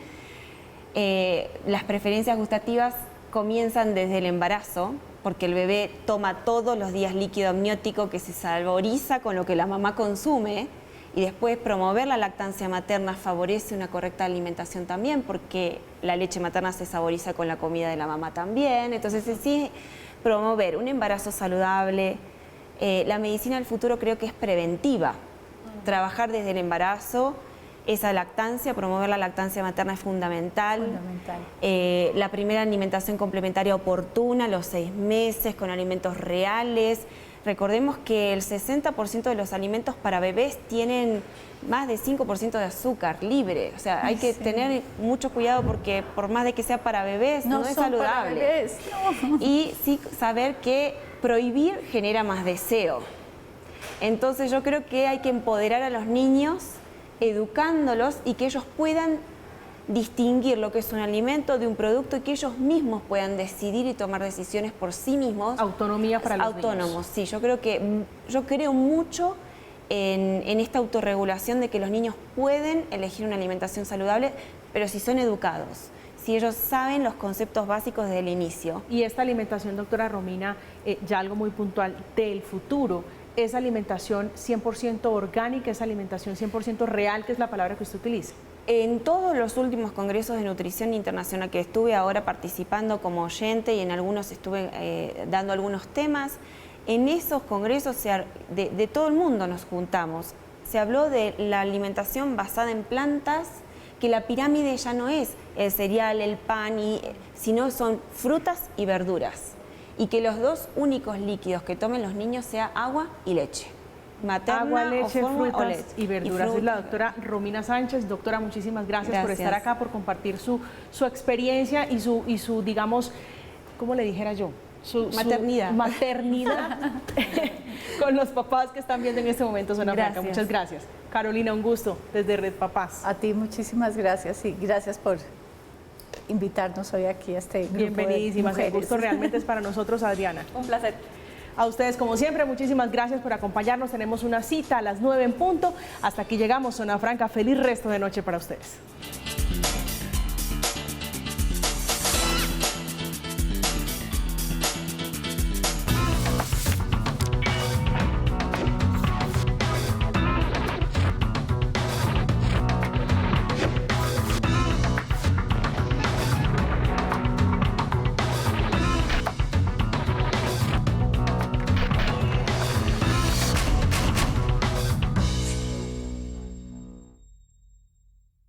las preferencias gustativas comienzan desde el embarazo, porque el bebé toma todos los días líquido amniótico que se saboriza con lo que la mamá consume, y después promover la lactancia materna favorece una correcta alimentación también, porque la leche materna se saboriza con la comida de la mamá también. Entonces, sí, promover un embarazo saludable. La medicina del futuro creo que es preventiva. Trabajar desde el embarazo, esa lactancia, promover la lactancia materna es fundamental. La primera alimentación complementaria oportuna, los 6 meses, con alimentos reales. Recordemos que el 60% de los alimentos para bebés tienen más de 5% de azúcar libre. O sea, hay que tener mucho cuidado porque por más de que sea para bebés, no es saludable. Para bebés, no. Y sí saber que prohibir genera más deseo. Entonces yo creo que hay que empoderar a los niños, educándolos y que ellos puedan distinguir lo que es un alimento de un producto y que ellos mismos puedan decidir y tomar decisiones por sí mismos. Autonomía para los niños. Sí, yo creo mucho en esta autorregulación de que los niños pueden elegir una alimentación saludable, pero si son educados, si ellos saben los conceptos básicos desde el inicio. Y esta alimentación, doctora Romina, ya algo muy puntual del futuro, ¿es alimentación 100% orgánica, es alimentación 100% real, que es la palabra que usted utiliza? En todos los últimos congresos de nutrición internacional que estuve ahora participando como oyente y en algunos estuve dando algunos temas, en esos congresos de todo el mundo nos juntamos. Se habló de la alimentación basada en plantas, que la pirámide ya no es el cereal, el pan, sino son frutas y verduras. Y que los 2 únicos líquidos que tomen los niños sea agua y leche. Materna, agua, leche, frutas y verduras. Es la doctora Romina Sánchez. Doctora, muchísimas gracias por estar acá, por compartir su experiencia y su, digamos, ¿cómo le dijera yo? Maternidad. Su maternidad con los papás que están viendo en este momento Zona Franca. Muchas gracias. Carolina, un gusto desde Red Papás. A ti muchísimas gracias y gracias por invitarnos hoy aquí a este grupo. Bienvenidísimas, el gusto realmente es para nosotros, Adriana. Un placer. A ustedes, como siempre, muchísimas gracias por acompañarnos. Tenemos una cita a las 9 en punto. Hasta aquí llegamos, Zona Franca. Feliz resto de noche para ustedes.